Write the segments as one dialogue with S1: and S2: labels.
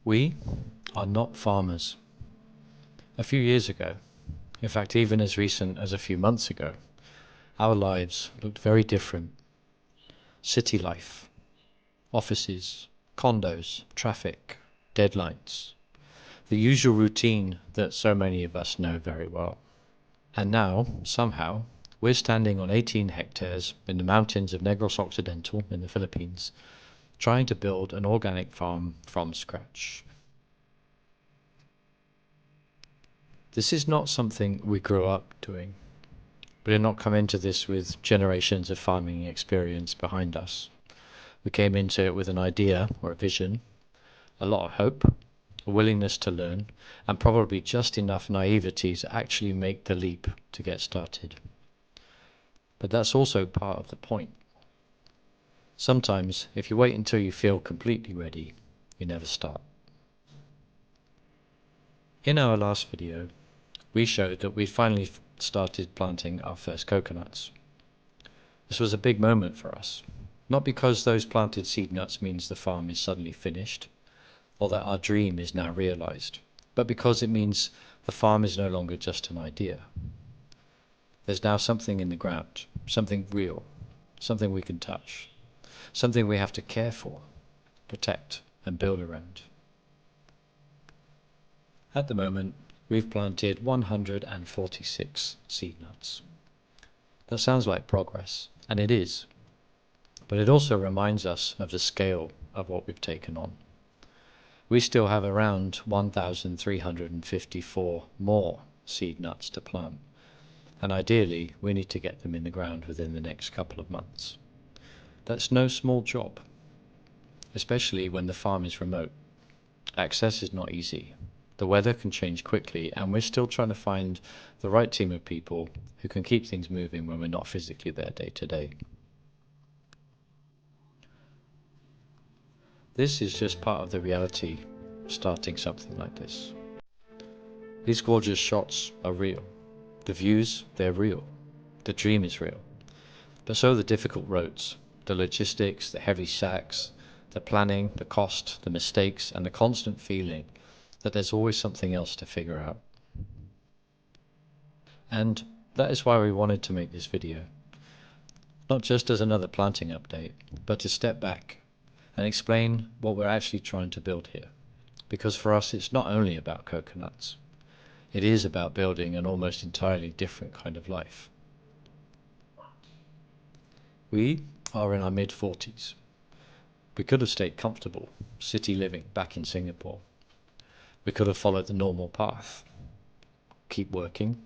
S1: We are not farmers. A few years ago, in fact even as recent as a few months ago, our lives looked very different. City life, offices, condos, traffic, deadlines, the usual routine that so many of us know very well. And now, somehow, we're standing on 18 hectares in the mountains of Negros Occidental in the Philippines, trying to build an organic farm from scratch. This is not something we grew up doing. We did not come into this with generations of farming experience behind us. We came into it with an idea or a vision, a lot of hope, a willingness to learn, and probably just enough naivety to actually make the leap to get started. But that's also part of the point. Sometimes, if you wait until you feel completely ready, you never start. In our last video, we showed that we finally started planting our first coconuts. This was a big moment for us, not because those planted seed nuts means the farm is suddenly finished, or that our dream is now realized, but because it means the farm is no longer just an idea. There's now something in the ground, something real, something we can touch, something we have to care for, protect, and build around. At the moment, we've planted 146 seed nuts. That sounds like progress, and it is, but it also reminds us of the scale of what we've taken on. We still have around 1,354 more seed nuts to plant, and ideally we need to get them in the ground within the next couple of months. That's no small job, especially when the farm is remote. Access is not easy. The weather can change quickly, and we're still trying to find the right team of people who can keep things moving when we're not physically there day to day. This is just part of the reality of starting something like this. These gorgeous shots are real. The views, they're real. The dream is real. But so are the difficult roads, the logistics, the heavy sacks, the planning, the cost, the mistakes, and the constant feeling that there's always something else to figure out. And that is why we wanted to make this video. Not just as another planting update, but to step back and explain what we're actually trying to build here. Because for us it's not only about coconuts. It is about building an almost entirely different kind of life. We are in our mid-40s. We could have stayed comfortable, city living back in Singapore. We could have followed the normal path. Keep working,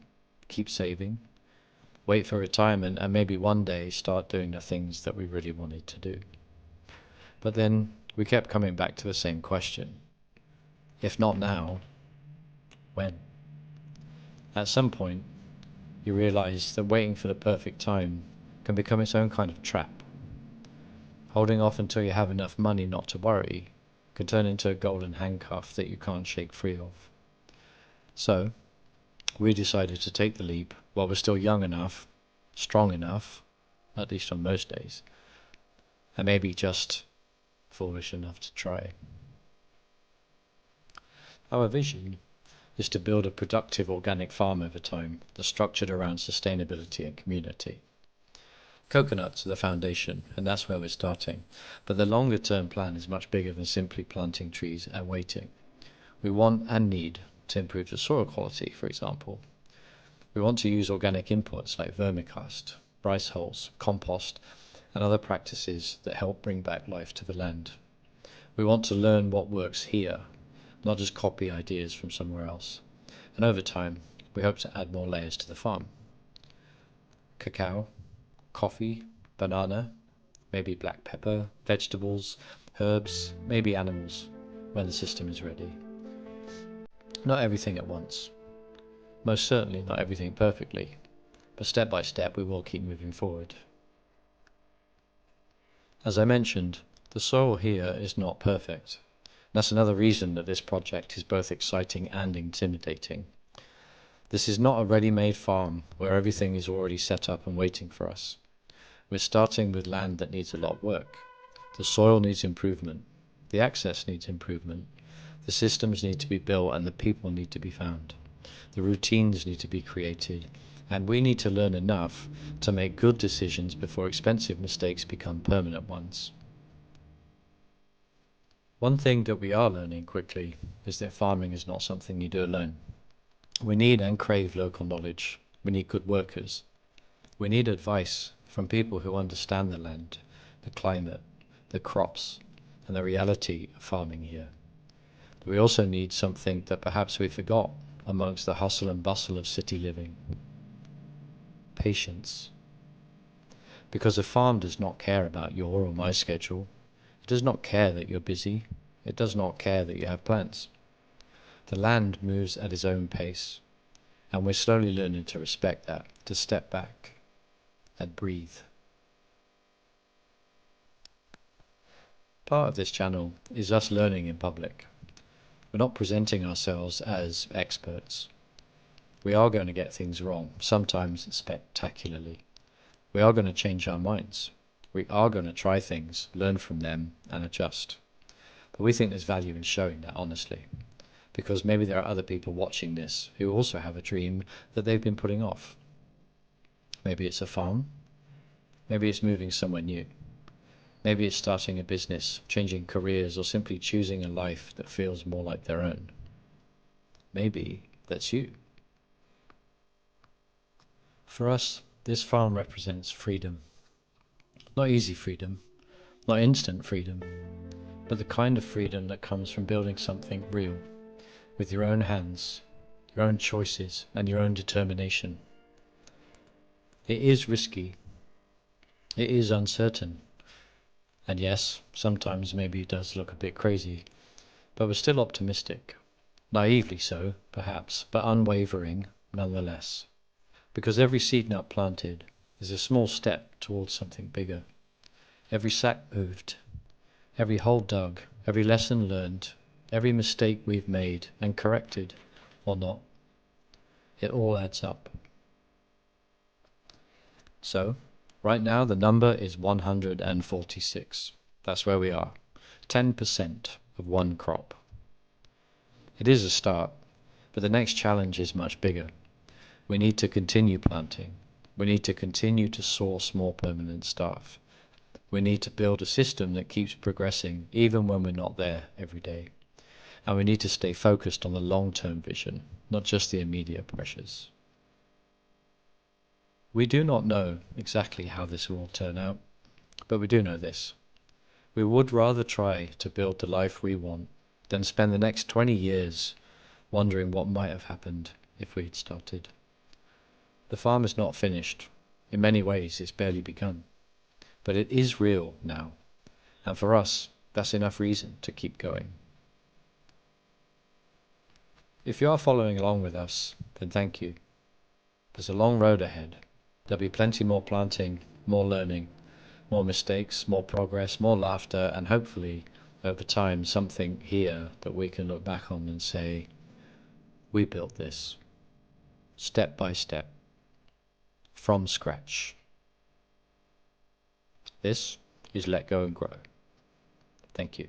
S1: keep saving, wait for retirement, and maybe one day start doing the things that we really wanted to do. But then we kept coming back to the same question. If not now, when? At some point, you realize that waiting for the perfect time can become its own kind of trap. Holding off until you have enough money not to worry can turn into a golden handcuff that you can't shake free of. So, we decided to take the leap while we're still young enough, strong enough, at least on most days, and maybe just foolish enough to try. Our vision is to build a productive organic farm over time that's structured around sustainability and community. Coconuts are the foundation, and that's where we're starting, but the longer term plan is much bigger than simply planting trees and waiting. We want and need to improve the soil quality, for example. We want to use organic inputs like vermicast, rice hulls, compost, and other practices that help bring back life to the land. We want to learn what works here, not just copy ideas from somewhere else. And over time, we hope to add more layers to the farm. Cacao, coffee, banana, maybe black pepper, vegetables, herbs, maybe animals, when the system is ready. Not everything at once. Most certainly not everything perfectly, but step by step we will keep moving forward. As I mentioned, the soil here is not perfect. That's another reason that this project is both exciting and intimidating. This is not a ready-made farm where everything is already set up and waiting for us. We're starting with land that needs a lot of work. The soil needs improvement. The access needs improvement. The systems need to be built and the people need to be found. The routines need to be created, and we need to learn enough to make good decisions before expensive mistakes become permanent ones. One thing that we are learning quickly is that farming is not something you do alone. We need and crave local knowledge. We need good workers. We need advice from people who understand the land, the climate, the crops, and the reality of farming here. We also need something that perhaps we forgot amongst the hustle and bustle of city living: patience. Because a farm does not care about your or my schedule. It does not care that you're busy. It does not care that you have plans. The land moves at its own pace, and we're slowly learning to respect that, to step back and breathe. Part of this channel is us learning in public. We're not presenting ourselves as experts. We are going to get things wrong, sometimes spectacularly. We are going to change our minds. We are going to try things, learn from them, and adjust. But we think there's value in showing that honestly, because maybe there are other people watching this who also have a dream that they've been putting off. Maybe it's a farm. Maybe it's moving somewhere new. Maybe it's starting a business, changing careers, or simply choosing a life that feels more like their own. Maybe that's you. For us, this farm represents freedom. Not easy freedom, not instant freedom, but the kind of freedom that comes from building something real, with your own hands, your own choices, and your own determination. It is risky. It is uncertain. And yes, sometimes maybe it does look a bit crazy, but we're still optimistic. Naively so, perhaps, but unwavering nonetheless. Because every seed nut planted is a small step towards something bigger. Every sack moved, every hole dug, every lesson learned, every mistake we've made and corrected, or not, it all adds up. So, right now the number is 146. That's where we are. 10% of one crop. It is a start, but the next challenge is much bigger. We need to continue planting. We need to continue to source more permanent staff. We need to build a system that keeps progressing even when we're not there every day. And we need to stay focused on the long-term vision, not just the immediate pressures. We do not know exactly how this will all turn out, but we do know this. We would rather try to build the life we want than spend the next 20 years wondering what might have happened if we'd started. The farm is not finished. In many ways, it's barely begun. But it is real now. And for us, that's enough reason to keep going. If you are following along with us, then thank you. There's a long road ahead. There'll be plenty more planting, more learning, more mistakes, more progress, more laughter, and hopefully, over time, something here that we can look back on and say, we built this, step by step, from scratch. This is Let Go and Grow. Thank you.